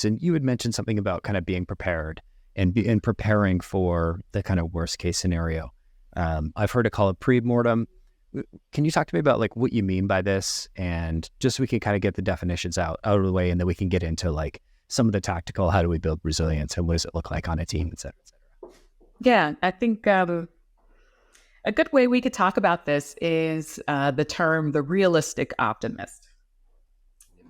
things. And you had mentioned something about kind of being prepared and preparing for the kind of worst case scenario. I've heard it called pre-mortem. Can you talk to me about like what you mean by this, and just so we can kind of get the definitions out of the way, and then we can get into like some of the tactical, how do we build resilience and what does it look like on a team, et cetera, et cetera. Yeah, I think a good way we could talk about this is the term the realistic optimist,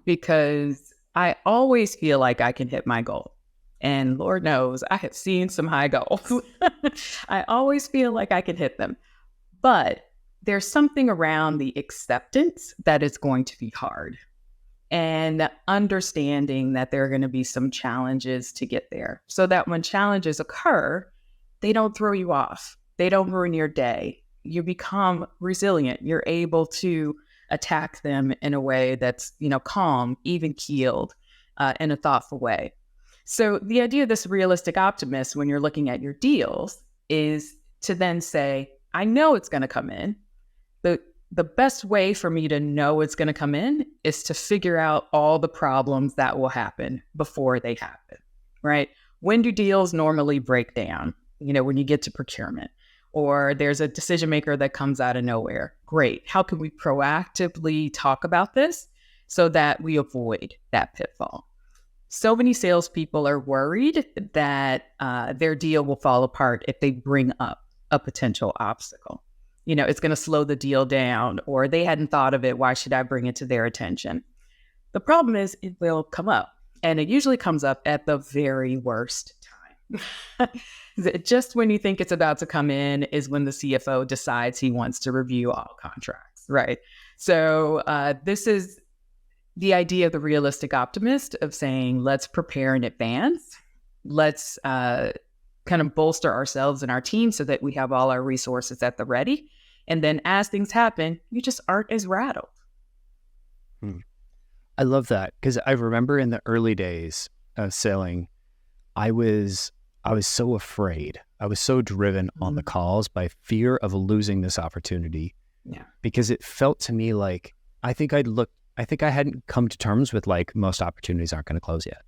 because I always feel like I can hit my goal. And Lord knows I have seen some high goals. I always feel like I can hit them. But there's something around the acceptance that it's going to be hard, and understanding that there are going to be some challenges to get there, so that when challenges occur, they don't throw you off. They don't ruin your day. You become resilient. You're able to attack them in a way that's, calm, even keeled, in a thoughtful way. So the idea of this realistic optimist when you're looking at your deals is to then say, I know it's going to come in. The best way for me to know it's going to come in is to figure out all the problems that will happen before they happen, right? When do deals normally break down? When you get to procurement, or there's a decision maker that comes out of nowhere. Great. How can we proactively talk about this so that we avoid that pitfall? So many salespeople are worried that their deal will fall apart if they bring up a potential obstacle. It's going to slow the deal down, or they hadn't thought of it. Why should I bring it to their attention? The problem is it will come up, and it usually comes up at the very worst time. Just when you think it's about to come in is when the CFO decides he wants to review all contracts, right? So this is the idea of the realistic optimist of saying, let's prepare in advance. Let's kind of bolster ourselves and our team so that we have all our resources at the ready. And then as things happen, you just aren't as rattled. I love that, because I remember in the early days of selling, I was so afraid. I was so driven on the calls by fear of losing this opportunity. Yeah. Because it felt to me like, I think I hadn't come to terms with like most opportunities aren't going to close yet.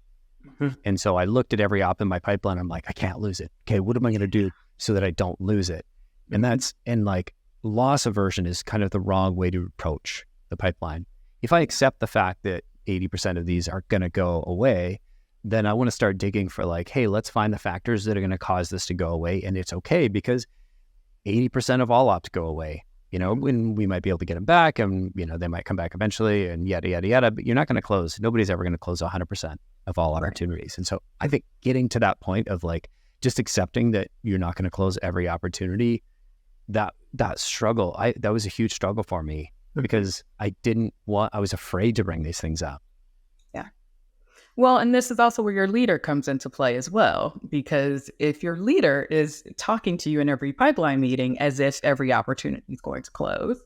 And so I looked at every op in my pipeline. I'm like, I can't lose it. Okay, what am I going to do so that I don't lose it? And like loss aversion is kind of the wrong way to approach the pipeline. If I accept the fact that 80% of these are going to go away, then I want to start digging for like, hey, let's find the factors that are going to cause this to go away. And it's okay, because 80% of all ops go away. When we might be able to get them back, and, they might come back eventually, and yada, yada, yada, but you're not going to close. Nobody's ever going to close 100% of all opportunities. Right. And so I think getting to that point of like, just accepting that you're not going to close every opportunity, that struggle, that was a huge struggle for me, because I was afraid to bring these things up. Yeah. Well, and this is also where your leader comes into play as well, because if your leader is talking to you in every pipeline meeting as if every opportunity is going to close,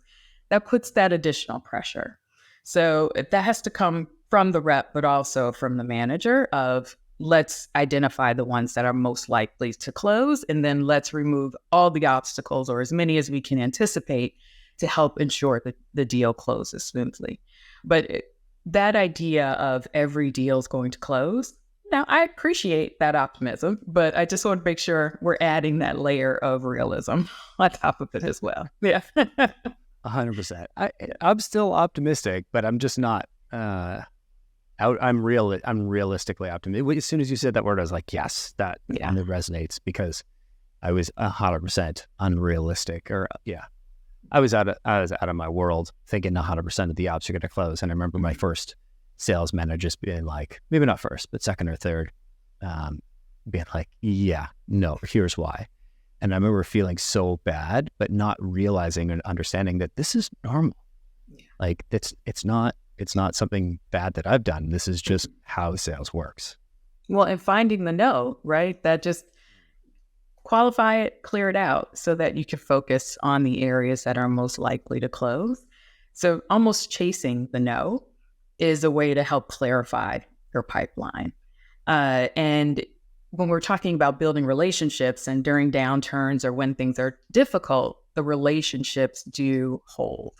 that puts that additional pressure. So that has to come from the rep, but also from the manager of, let's identify the ones that are most likely to close, and then let's remove all the obstacles, or as many as we can anticipate, to help ensure that the deal closes smoothly. But that idea of every deal is going to close, now I appreciate that optimism, but I just want to make sure we're adding that layer of realism on top of it as well. Yeah. 100%. I'm still optimistic, but I'm just not I'm realistically optimistic. As soon as you said that word, I was like, yes, that resonates, because I was 100% unrealistic, I was out of my world thinking 100% of the ops are going to close. And I remember my first sales manager just being like, maybe not first, but second or third, being like, yeah, no, here's why. And I remember feeling so bad, but not realizing and understanding that this is normal. Yeah. Like it's not something bad that I've done. This is just how sales works. Well, and finding the no, right? That just qualify it, clear it out so that you can focus on the areas that are most likely to close. So almost chasing the no is a way to help clarify your pipeline. And when we're talking about building relationships and during downturns or when things are difficult, the relationships do hold.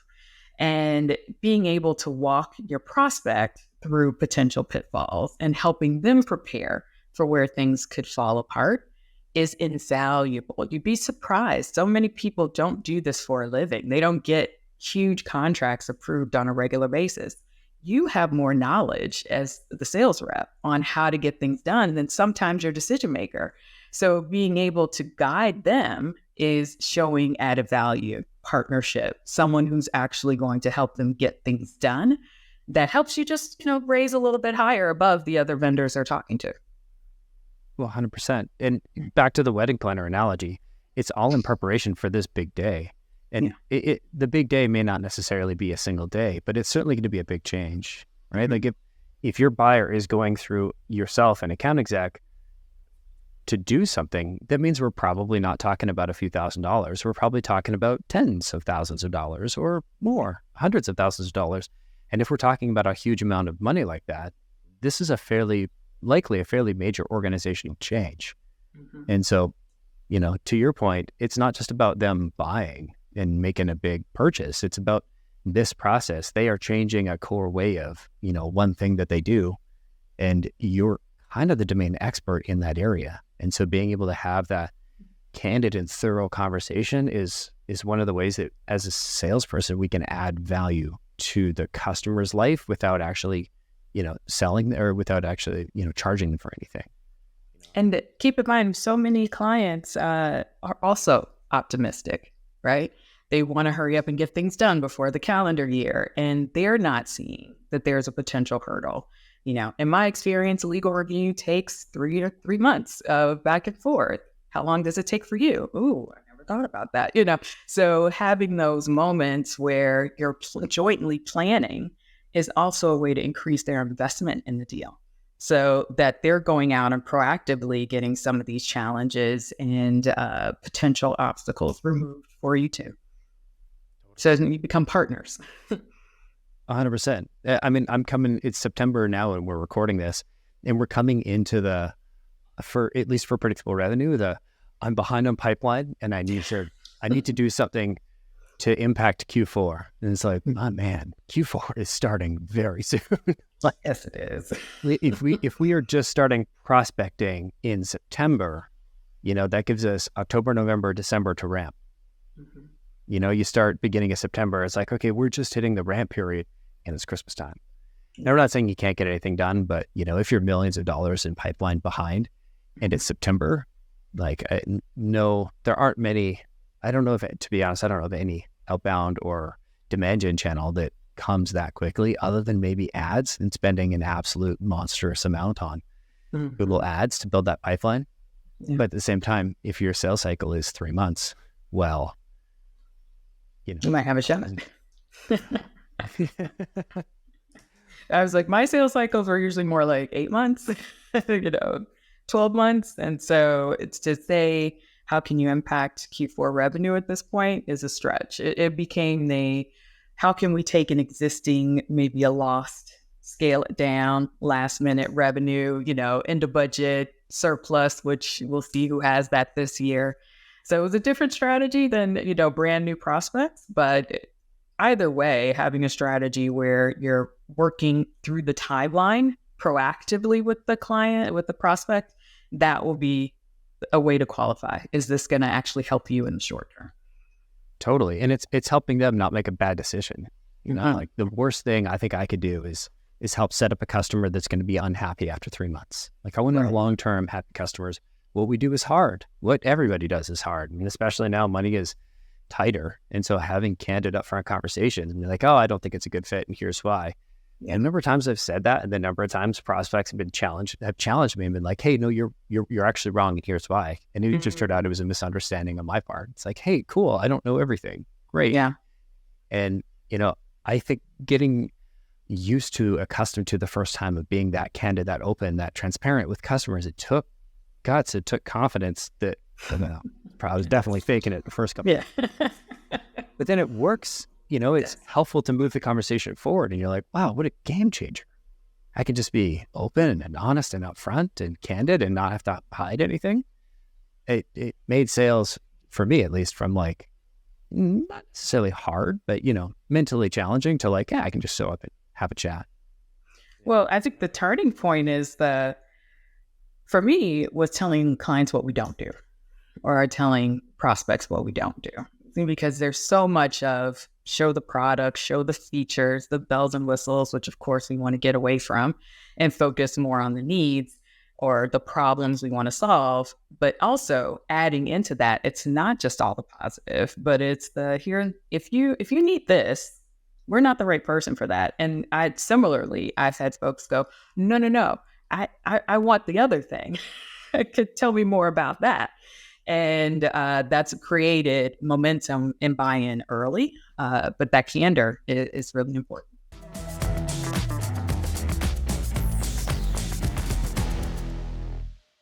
And being able to walk your prospect through potential pitfalls and helping them prepare for where things could fall apart is invaluable. You'd be surprised. So many people don't do this for a living. They don't get huge contracts approved on a regular basis. You have more knowledge as the sales rep on how to get things done than sometimes your decision maker. So being able to guide them is showing added value, partnership, someone who's actually going to help them get things done. That helps you just, raise a little bit higher above the other vendors they're talking to. Well, 100%. And back to the wedding planner analogy, it's all in preparation for this big day. And the big day may not necessarily be a single day, but it's certainly going to be a big change, right? Like if your buyer is going through yourself and account exec to do something, that means we're probably not talking about a few $1,000s. We're probably talking about tens of thousands of dollars or more, hundreds of thousands of dollars. And if we're talking about a huge amount of money like that, this is likely a fairly major organizational change. And so, to your point, it's not just about them buying and making a big purchase. It's about this process. They are changing a core way of, one thing that they do, and you're kind of the domain expert in that area. And so being able to have that candid and thorough conversation is one of the ways that as a salesperson, we can add value to the customer's life without actually, selling or without actually, charging them for anything. And keep in mind, so many clients are also optimistic, right? They want to hurry up and get things done before the calendar year, and they're not seeing that there's a potential hurdle. In my experience, a legal review takes 3 months of back and forth. How long does it take for you? Ooh, I never thought about that. So having those moments where you're jointly planning is also a way to increase their investment in the deal, so that they're going out and proactively getting some of these challenges and potential obstacles removed for you too. So you become partners. 100%. I mean, it's September now and we're recording this, and we're coming into at least for predictable revenue, I'm behind on pipeline and I need to do something to impact Q4. And it's like, oh man, Q4 is starting very soon. Yes, it is. If we are just starting prospecting in September, that gives us October, November, December to ramp. You start beginning of September, it's like, okay, we're just hitting the ramp period and it's Christmas time. Now, we're not saying you can't get anything done, but if you're millions of dollars in pipeline behind and it's September, no, there aren't many. To be honest, I don't know of any outbound or demand gen channel that comes that quickly, other than maybe ads and spending an absolute monstrous amount on Google ads to build that pipeline. But at the same time, if your sales cycle is 3 months, well, you might have a shot. I was like, my sales cycles are usually more like 8 months, 12 months. And so it's to say, how can you impact Q4 revenue at this point is a stretch. It became how can we take an existing, maybe a lost, scale it down, last minute revenue, into budget, surplus, which we'll see who has that this year. So it was a different strategy than, brand new prospects. But either way, having a strategy where you're working through the timeline proactively with the client, with the prospect, that will be a way to qualify. Is this going to actually help you in the short term? Totally. And it's helping them not make a bad decision. Like the worst thing I think I could do is help set up a customer that's going to be unhappy after 3 months. Like I want to have long-term happy customers. What we do is hard. What everybody does is hard. And especially now money is tighter. And so having candid upfront conversations and be like, oh, I don't think it's a good fit and here's why. And the number of times I've said that, and the number of times prospects have challenged me and been like, hey, no, you're actually wrong, and here's why. And it just turned out it was a misunderstanding on my part. It's like, hey, cool, I don't know everything. Great. Yeah. And, I think getting used to, accustomed to the first time of being that candid, that open, that transparent with customers, it took guts, it took confidence that I was definitely faking it the first couple. Yeah. But then it works. It's helpful to move the conversation forward, and you're like, wow, what a game changer. I can just be open and honest and upfront and candid and not have to hide anything. It made sales, for me at least, from like, not necessarily hard, but, mentally challenging to like, yeah, I can just show up and have a chat. Well, I think the turning point is for me, was telling clients what we don't do, or telling prospects what we don't do. Because there's so much of show the product, show the features, the bells and whistles, which of course we want to get away from and focus more on the needs or the problems we want to solve. But also adding into that, it's not just all the positive, but it's the here, if you need this, we're not the right person for that. And I've had folks go, no, I want the other thing. Could tell me more about that. And that's created momentum and buy-in early. But that candor is really important.